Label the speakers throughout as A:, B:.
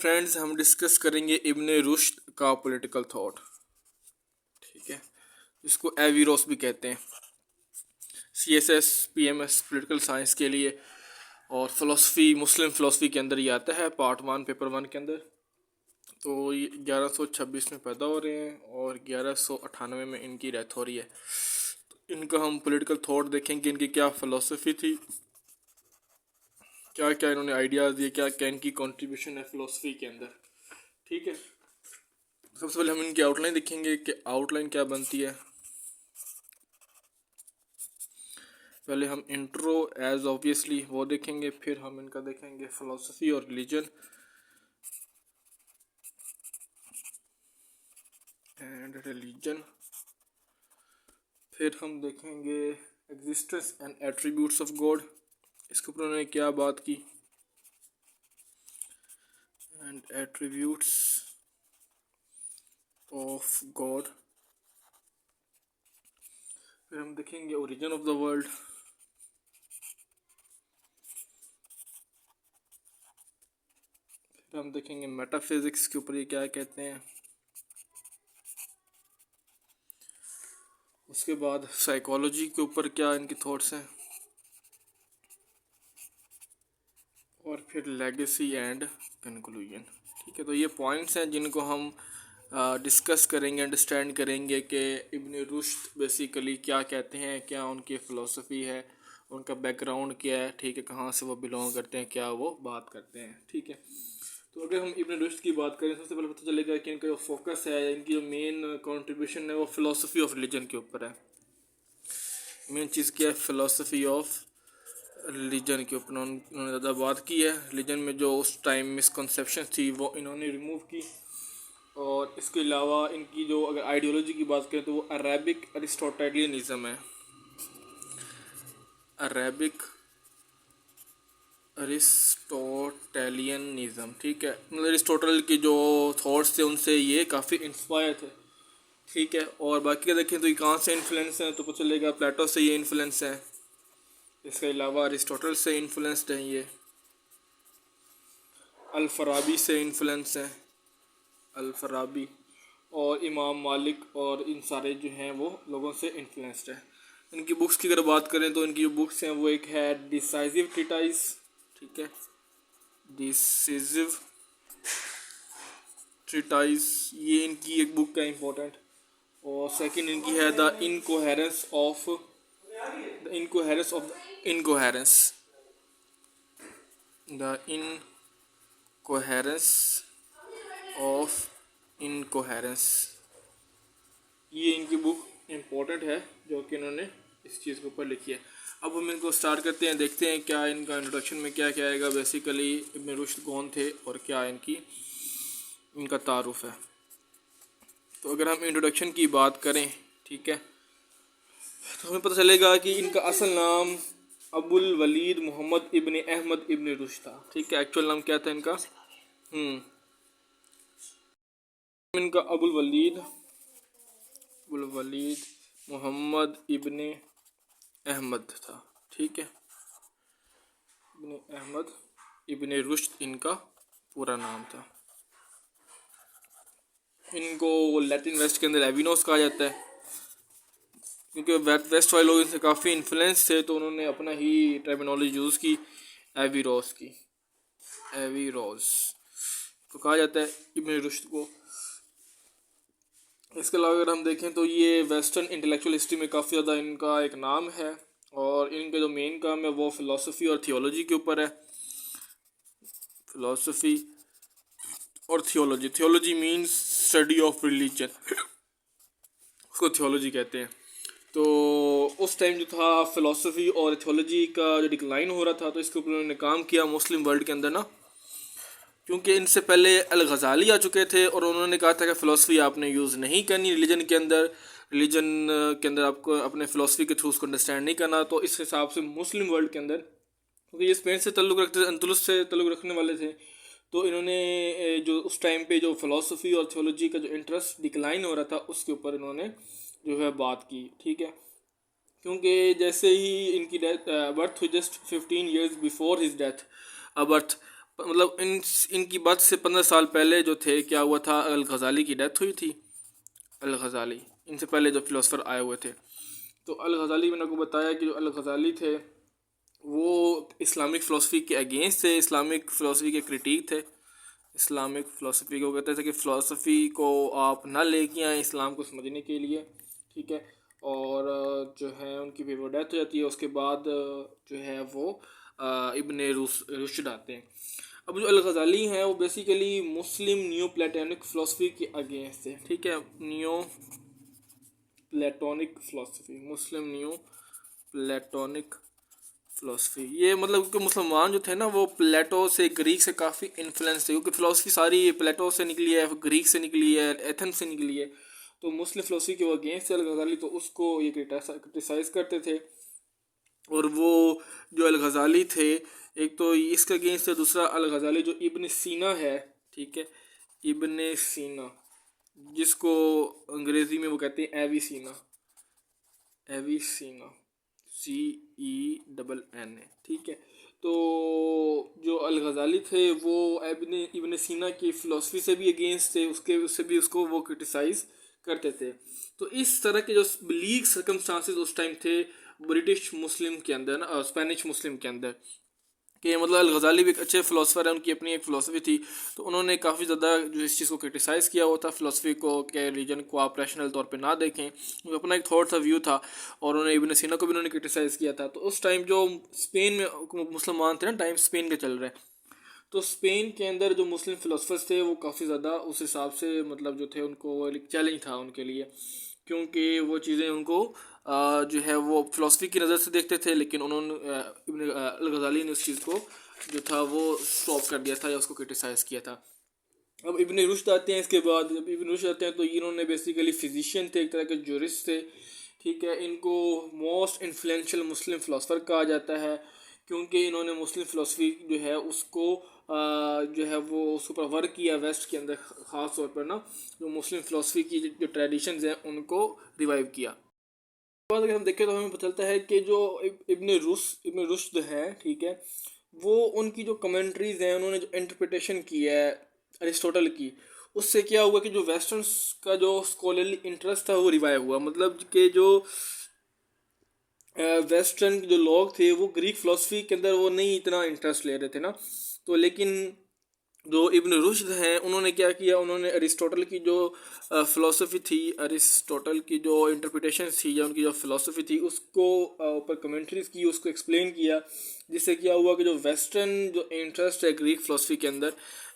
A: Friends, हम discuss करेंगे इब्ने रुश्द का पॉलिटिकल थॉट। ठीक है, इसको एवीरोस भी कहते हैं। CSS PMS पॉलिटिकल साइंस के लिए, और फ़िलासफ़ी मुस्लिम फ़िलासफ़ी के अंदर ये आता है पार्ट 1 पेपर 1 के अंदर। तो ये 1126 में पैदा हो रहे हैं और 1198 में इनकी डेथ हो रही है। तो इनका हम पॉलिटिकल थॉट देखेंगे, इनकी क्या फ़िलासफ़ी थी, क्या क्या इन्होंने आइडियाज़ दिए, क्या क्या इनकी कंट्रीब्यूशन है फ़िलासफ़ी के अंदर। ठीक है, सबसे पहले हम इनकी आउटलाइन देखेंगे कि आउटलाइन क्या बनती है। पहले हम इंट्रो एज ऑब्वियसली वो देखेंगे, फिर हम इनका देखेंगे फ़िलासफ़ी और रिलीजन एंड रिलीजन। फिर हम देखेंगे existence and attributes of God, इसके ऊपर उन्होंने क्या बात की, एंड एट्रीब्यूट्स ऑफ गॉड। फिर हम देखेंगे ओरिजिन ऑफ द वर्ल्ड। फिर हम देखेंगे मेटाफिजिक्स के ऊपर ये क्या कहते हैं। उसके बाद साइकोलॉजी के ऊपर क्या इनके थॉट्स हैं, और फिर लेगेसी एंड कंक्लूजन। ठीक है, तो ये पॉइंट्स हैं जिनको हम डिस्कस करेंगे, अंडरस्टैंड करेंगे कि इब्ने रुश्द बेसिकली क्या कहते हैं, क्या उनकी फ़िलासफ़ी है, उनका बैकग्राउंड क्या है। ठीक है, कहाँ से वो बिलोंग करते हैं, क्या वो बात करते हैं। ठीक है, तो अगर हम इब्ने रुश्द की बात करें, सबसे पहले पता चलेगा कि इनका जो फोकस है, इनकी जो मेन कंट्रीब्यूशन है वो फ़िलासफ़ी ऑफ रिलीजन के ऊपर है। मेन चीज़ क्या है, फ़िलासफ़ी ऑफ रिलीजन के ऊपर उन्होंने ज़्यादा बात की है। रिलीजन में जो उस टाइम मिसकंसेप्शन थी वो इन्होंने रिमूव की। और इसके अलावा इनकी जो अगर आइडियोलॉजी की बात करें तो वो अरेबिक अरिस्टोटेलियनिज़म है। अरेबिक अरिस्टोटेलियनिज़म, ठीक है, मतलब अरिस्टोटल के जो थॉट्स थे उनसे ये काफ़ी इंस्पायर थे। ठीक है, और बाकी का देखें तो ये कहाँ से इन्फ्लुएंस है, तो पता चलेगा प्लेटो से ये इन्फ्लुएंस है। इसके अलावा अरिस्टोटल से इन्फ्लुएंस्ड है, ये अल-फराबी से इन्फ्लुएंस है, अल-फराबी, और इमाम मालिक, और इन सारे जो हैं वो लोगों से इन्फ्लुएंस्ड है। इनकी बुक्स की अगर बात करें तो इनकी जो बुक्स हैं वो एक है डिसाइसिव ट्रीटाइज। ठीक है, डिसाइसिव ट्रीटाइज ये इनकी एक बुक है इम्पोर्टेंट। और सेकंड इनकी है the incoherence of the incoherence of the incoherence the incoherence of incoherence. ये इनकी बुक इम्पोर्टेंट है जो कि इन्होंने इस चीज़ के ऊपर लिखी है। अब हम इनको स्टार्ट करते हैं, देखते हैं क्या इनका इंट्रोडक्शन में क्या क्या आएगा, बेसिकली इब्ने रुश्द कौन थे और क्या इनका तारुफ है। तो अगर हम इंट्रोडक्शन की बात करें, ठीक है, तो हमें पता चलेगा कि इनका असल नाम अबुल वलीद मोहम्मद इब्ने अहमद इब्ने रुश्द था। ठीक है, एक्चुअल नाम क्या था इनका, इनका अबुल वलीद मोहम्मद इब्ने अहमद था। ठीक है, इब्ने अहमद इब्ने रुश्द इनका पूरा नाम था। इनको लैटिन वेस्ट के अंदर एविनोस कहा जाता है, क्योंकि वेस्ट वाले लोग इनसे काफ़ी इन्फ्लुएंस थे, तो उन्होंने अपना ही टर्मिनोलॉजी यूज़ की, एविरोस की। एविरोस तो कहा जाता है इब्ने रुश्द को। इसके अलावा अगर हम देखें तो ये वेस्टर्न इंटेलेक्चुअल हिस्ट्री में काफ़ी ज़्यादा इनका एक नाम है, और इनके जो मेन काम है वो फ़िलासफ़ी और थियोलॉजी के ऊपर है। फ़िलासफ़ी और theology, theology means study of religion, उसको थियोलॉजी कहते हैं। तो उस टाइम जो था फ़िलासफ़ी और थियोलॉजी का जो डिक्लाइन हो रहा था, तो इसके ऊपर उन्होंने काम किया मुस्लिम वर्ल्ड के अंदर ना, क्योंकि इनसे पहले अल-गज़ाली आ चुके थे और उन्होंने कहा था कि फ़िलासफ़ी आपने यूज़ नहीं करनी रिलीजन के अंदर, रिलीजन के अंदर आपको अपने फ़िलासफ़ी के थ्रू उसको अंडरस्टैंड नहीं करना। तो इस हिसाब से मुस्लिम वर्ल्ड के अंदर, क्योंकि ये स्पेन से ताल्लुक़ रखते थे, अंदलुस से ताल्लुक़ रखने वाले थे, तो इन्होंने जो उस टाइम पे जो फ़िलासफ़ी और थियोलॉजी का जो इंटरेस्ट डिक्लाइन हो रहा था उसके ऊपर इन्होंने जो है बात की। ठीक है, क्योंकि जैसे ही इनकी डेथ बर्थ हुई just 15 years before his death, birth, मतलब इनकी बात से 15 साल पहले जो थे, क्या हुआ था, अल गज़ाली की डेथ हुई थी। अल गज़ाली, इनसे पहले जो फिलोसफर आए हुए थे, तो अल गज़ाली, मैंने आपको बताया कि जो अल गज़ाली थे वो इस्लामिक फ़िलासफ़ी के अगेंस्ट थे, इस्लामिक फ़िलासफ़ी के क्रिटिक थे। इस्लामिक फ़िलासफ़ी को कहते थे कि फ़िलासफ़ी को आप ना लेके आएँ इस्लाम को समझने के लिए, ठीक है। और जो है उनकी फिर वो डेथ हो जाती है, उसके बाद जो है वो इब्ने रुश्द आते हैं। अब जो अल गज़ाली हैं वो बेसिकली मुस्लिम न्यू प्लेटोनिक फ़िलासफ़ी के अगेंस्ट थे, ठीक है। न्यू प्लेटोनिक फ़िलासफ़ी, मुस्लिम न्यू प्लेटोनिक फ़िलासफ़ी, ये मतलब कि मुसलमान जो थे ना वो प्लेटो से, ग्रीक से काफ़ी इन्फ्लुएंस थे, क्योंकि फ़िलासफ़ी सारी प्लेटो से निकली है, ग्रीक से निकली है, एथेंस से निकली है। तो मुस्लिम फ़िलासफ़ी के वो अगेंस्ट अल गज़ाली, तो उसको ये क्रिटिसाइज़ करते थे। और वो जो अल गज़ाली थे, एक तो इसके अगेंस्ट है, दूसरा अल गज़ाली जो इब्न सीना है, ठीक है, इब्न सीना, जिसको अंग्रेज़ी में वो कहते हैं एविसीना, एविसीना, CENN, ठीक है। तो जो अल गज़ाली थे वो इब्न सीना की फ़िलासफ़ी से भी अगेंस्ट थे, उससे भी उसको वो क्रिटिसाइज़ करते थे। तो इस तरह के जो लीग सर्कमस्टांसेस उस टाइम थे ब्रिटिश मुस्लिम के अंदर ना, स्पेनिश मुस्लिम के अंदर, कि मतलब अल गज़ाली भी एक अच्छे फ़िलासफ़र है, उनकी अपनी एक फ़िलासफ़ी थी। तो उन्होंने काफ़ी ज़्यादा जो इस चीज़ को क्रिटिसाइज़ किया हुआ था फ़िलासफ़ी को, कि रिलीजन को आप रैशनल तौर पे ना देखें, उनका अपना एक थॉट था, व्यू था। और उन्होंने इब्न सीना को भी उन्होंने क्रिटिसाइज़ किया था। तो उस टाइम जो स्पेन में मुसलमान थे ना, टाइम स्पेन के चल रहे हैं, तो स्पेन के अंदर जो मुस्लिम फ़िलासफ़र्स थे वो काफ़ी ज़्यादा उस हिसाब से, मतलब जो थे उनको एक चैलेंज था उनके लिए, क्योंकि वो चीज़ें उनको जो है वो फ़िलासफ़ी की नज़र से देखते थे। लेकिन उन्होंने इब्न अल गज़ाली ने उस चीज़ को जो था वो स्टॉप कर दिया था, या उसको क्रिटिसाइज़ किया था। अब इब्न रुश्द आते हैं इसके बाद। जब इब्न रुश्द आते हैं तो इन्होंने बेसिकली फिजिशियन थे, एक तरह के जूरिस्ट थे, ठीक है। इनको मोस्ट इन्फ्लुएंशियल मुस्लिम फ़िलासफ़र कहा जाता है, क्योंकि इन्होंने मुस्लिम फ़िलासफ़ी जो है उसको जो है वो उसके ऊपर वर्क किया वेस्ट के अंदर, ख़ास तौर पर ना जो मुस्लिम फ़िलासफ़ी की जो ट्रेडिशंस हैं उनको रिवाइव किया। बाद अगर हम देखें तो हमें पता चलता है कि जो इब्न रुश्द है, ठीक है, वो उनकी जो कमेंट्रीज़ हैं, उन्होंने जो इंटरप्रिटेशन की है अरिस्टोटल की, उससे क्या हुआ कि जो वेस्टर्न का जो स्कॉलरली इंटरेस्ट था वो रिवाइव हुआ। मतलब कि जो वेस्टर्न जो लोग थे वो ग्रीक फ़िलासफ़ी के अंदर वो नहीं इतना इंटरेस्ट ले रहे थे ना। तो लेकिन जो इब्न रुश्द हैं उन्होंने क्या किया, उन्होंने अरिस्टोटल की जो फ़िलासफ़ी थी, अरिस्टोटल की जो इंटरप्रिटेशन थी या उनकी जो फ़िलासफ़ी थी, उसको ऊपर कमेंट्रीज़ की, उसको एक्सप्लेन किया। जिससे क्या हुआ कि जो वेस्टर्न जो इंटरेस्ट है ग्रीक फ़िलासफ़ी के अंदर,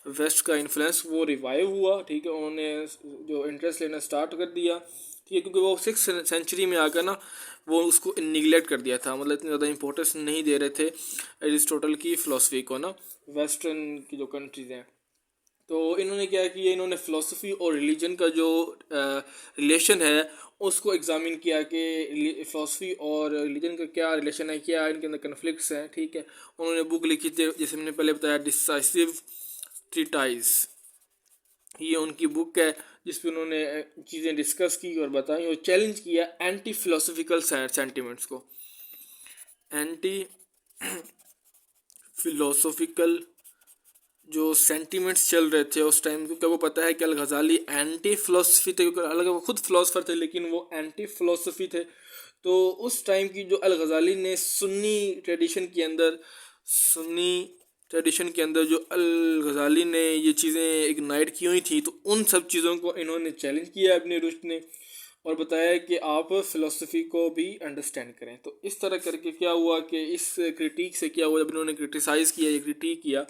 A: वेस्ट का इन्फ्लुएंस वो रिवाइव हुआ, ठीक है। उन्होंने जो इंटरेस्ट लेना स्टार्ट कर दिया, ठीक है, क्योंकि वो 6th सेंचुरी में आकर ना वो उसको निगलेक्ट कर दिया था, मतलब इतनी ज़्यादा इंपॉर्टेंस नहीं दे रहे थे अरिस्टोटल की फ़िलासफ़ी को ना, वेस्टर्न की जो कंट्रीज़ हैं। तो इन्होंने क्या किया, इन्होंने फ़िलासफ़ी और रिलीजन का जो रिलेशन है उसको एग्ज़ामिन किया कि फ़िलासफ़ी और रिलीजन का क्या रिलेशन है, क्या इनके अंदर कन्फ्लिक्ट्स हैं, ठीक है। उन्होंने बुक लिखी थी, जैसे मैंने पहले बताया, डिसाइसिव ट्रीटाइज, ये उनकी बुक है जिसपे उन्होंने चीज़ें डिस्कस की और बताई और चैलेंज किया एंटी फिलोसफिकल सेंटिमेंट्स को, एंटी फिलोसफिकल जो सेंटिमेंट्स चल रहे थे उस टाइम, क्योंकि आपको पता है कि अल गज़ाली एंटी फिलोसफी थे, क्योंकि अलग वो खुद फिलोसफर थे लेकिन वो एंटी फिलोसफी थे। तो उस टाइम की जो अल गज़ाली ने सुन्नी ट्रेडिशन के अंदर जो अल गज़ाली ने ये चीज़ें इग्नाइट की हुई थी, तो उन सब चीज़ों को इन्होंने चैलेंज किया अपने रुश्द ने, और बताया कि आप फ़िलासफ़ी को भी अंडरस्टैंड करें। तो इस तरह करके क्या हुआ कि इस क्रिटिक से क्या हुआ, जब इन्होंने क्रिटिसाइज़ किया, ये क्रिटिक किया,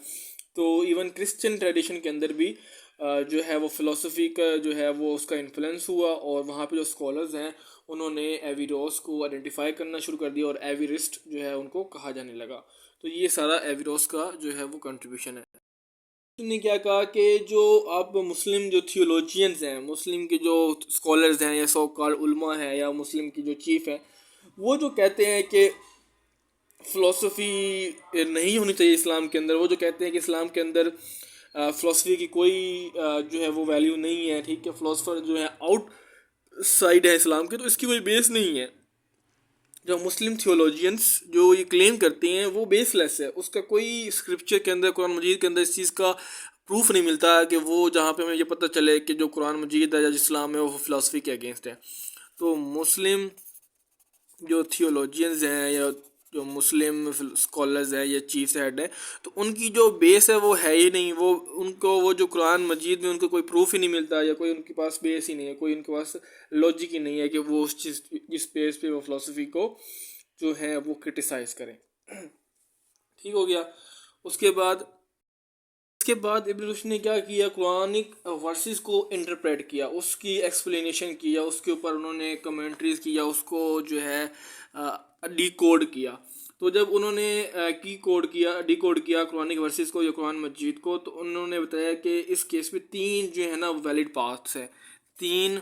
A: तो इवन क्रिश्चियन ट्रेडिशन के अंदर भी जो है वो फ़िलासफ़ी का जो है वो उसका इन्फ्लुएंस हुआ, और वहाँ पे जो स्कॉलर्स हैं उन्होंने एविरोस को आइडेंटिफाई करना शुरू कर दिया, और एविरिस्ट जो है उनको कहा जाने लगा। तो ये सारा एविरोस का जो है वो कंट्रीब्यूशन है। ने क्या कहा कि जो आप मुस्लिम जो थियोलॉजियंस हैं, मुस्लिम के जो स्कॉलर्स हैं या सो कॉल्ड उल्मा है या मुस्लिम की जो चीफ है, वो जो कहते हैं कि फ़िलासफ़ी नहीं होनी चाहिए इस्लाम के अंदर, वो जो कहते हैं कि इस्लाम के अंदर फ़िलासफ़ी की कोई जो है वो वैल्यू नहीं है, ठीक है, फ़िलासफ़र जो है आउट साइड है इस्लाम के, तो इसकी कोई बेस नहीं है। जो मुस्लिम थियोलॉजियंस जो ये क्लेम करते हैं वो बेसलेस है, उसका कोई स्क्रिप्चर के अंदर, कुरान मजीद के अंदर इस चीज़ का प्रूफ नहीं मिलता है कि वो जहाँ पे हमें ये पता चले कि जो कुरान मजीद है या इस्लाम है वो फ़िलासफ़ी के अगेंस्ट है। तो मुस्लिम जो थियोलॉजियंस हैं या जो मुस्लिम स्कॉलर्स हैं या चीफ हेड है, तो उनकी जो बेस है वो है ही नहीं। वो उनको वो जो कुरान मजीद में उनको कोई प्रूफ ही नहीं मिलता, या कोई उनके पास बेस ही नहीं है, कोई उनके पास लॉजिक ही नहीं है कि वो उस चीज़ जिस बेस पे वो फ़िलासफ़ी को जो है वो क्रिटिसाइज़ करें। ठीक हो गया। उसके बाद इसके बाद इब्न रुश्द ने क्या किया, कुरानिक वर्सेस को इंटरप्रेट किया, उसकी एक्सप्लेनेशन किया, उसके ऊपर उन्होंने कमेंट्रीज किया, उसको जो है डी कोड किया। तो जब उन्होंने डी कोड किया कुरानिक वर्सेस को या कुरान मजीद को, तो उन्होंने बताया कि इस केस में तीन जो है ना वैलिड पाथ्स हैं, तीन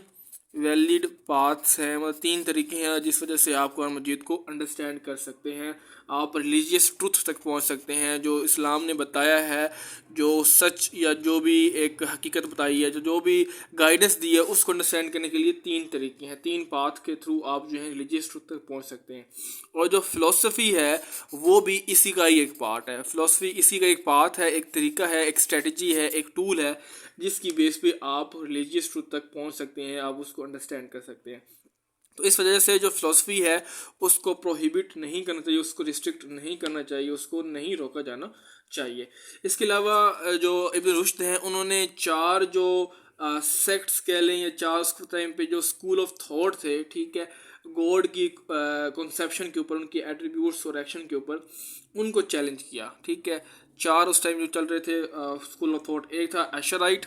A: वैलिड पाथ्स हैं, मतलब तीन तरीके हैं जिस वजह से आप कुरान मजीद को अंडरस्टैंड कर सकते हैं, आप रिलीजियस ट्रुथ तक पहुंच सकते हैं। जो इस्लाम ने बताया है, जो सच या जो भी एक हकीकत बताई है, जो भी गाइडेंस दी है, उसको अंडरस्टैंड करने के लिए तीन तरीके हैं, तीन पाथ के थ्रू आप जो है रिलीजियस ट्रुथ तक पहुंच सकते हैं। और जो फ़िलासफ़ी है वो भी इसी का ही एक पार्ट है, फ़िलासफ़ी इसी का एक पाथ है, एक तरीका है, एक स्ट्रेटजी है, एक टूल है, जिसकी बेस पे आप रिलीजियस ट्रुथ तक पहुंच सकते हैं, आप उसको अंडरस्टैंड कर सकते हैं। तो इस वजह से जो फ़िलासफ़ी है उसको प्रोहिबिट नहीं करना चाहिए, उसको रिस्ट्रिक्ट नहीं करना चाहिए, उसको नहीं रोका जाना चाहिए। इसके अलावा जो इब्न रुश्द हैं उन्होंने चार जो सेक्ट्स कह लें या चार उस टाइम पे जो स्कूल ऑफ थॉट थे, ठीक है, गॉड की कॉन्सेप्शन के ऊपर, उनकी एट्रीब्यूट्स और एक्शन के ऊपर, उनको चैलेंज किया। ठीक है, चार उस टाइम जो चल रहे थे स्कूल ऑफ थॉट, एक था एशराइट,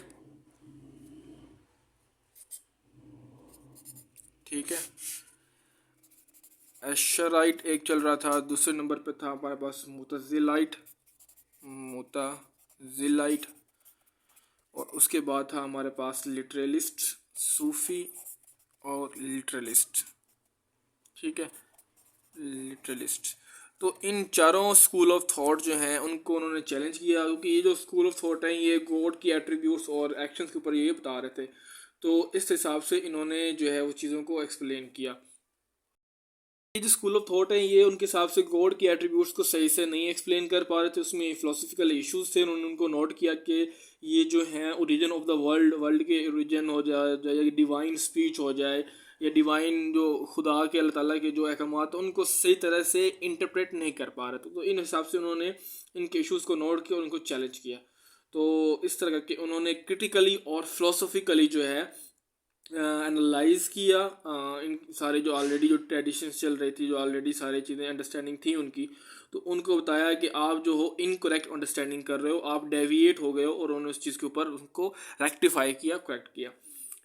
A: ठीक है, एशराइट एक चल रहा था। दूसरे नंबर पे था हमारे पास मुताजिलाइट, और उसके बाद था हमारे पास लिटरलिस्ट, सूफ़ी और लिटरलिस्ट। ठीक है, लिटरलिस्ट। तो इन चारों स्कूल ऑफ थॉट जो हैं उनको उन्होंने चैलेंज किया, क्योंकि ये जो स्कूल ऑफ थॉट हैं ये गॉड की एट्रीब्यूट्स और एक्शंस के ऊपर ये बता रहे थे। तो इस हिसाब से इन्होंने जो है वो चीज़ों को एक्सप्लेन किया। ये जो स्कूल ऑफ थॉट है ये उनके हिसाब से गॉड की एट्रीब्यूट्स को सही से नहीं एक्सप्लेन कर पा रहे थे, उसमें फिलोसफिकल इश्यूज थे। उन्होंने उनको नोट किया कि ये जो है origin of the world, world के ओरिजिन हो जाए या डिवाइन स्पीच हो जाए, या डिवाइन जो खुदा के अल्लाह ताला के जो अहकामात उनको सही तरह से इंटरप्रेट नहीं कर पा रहे थे। तो इन हिसाब से उन्होंने इनके इश्यूज़ को नोट किया और उनको चैलेंज किया। तो इस तरह करके उन्होंने क्रिटिकली और फिलोसफिकली जो है एनालाइज किया इन सारे जो ऑलरेडी जो ट्रेडिशंस चल रही थी, जो ऑलरेडी सारी चीज़ें अंडरस्टैंडिंग थी उनकी, तो उनको बताया कि आप जो हो इनकरेक्ट अंडरस्टैंडिंग कर रहे हो, आप डेविएट हो गए हो, और उन्होंने उस चीज़ के ऊपर उनको रेक्टिफाई किया, करेक्ट किया।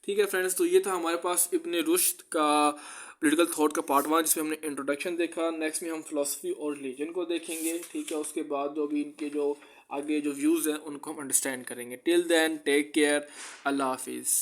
A: ठीक है फ्रेंड्स, तो ये था हमारे पास इब्न रुश्द का पॉलिटिकल थॉट का पार्ट 1, जिसमें हमने इंट्रोडक्शन देखा। नेक्स्ट में हम फिलोसफी और रिलीजन को देखेंगे। ठीक है, उसके बाद जो भी इनके जो आगे जो व्यूज़ हैं उनको हम अंडरस्टैंड करेंगे। टिल देन टेक केयर, अल्लाह हाफिज़।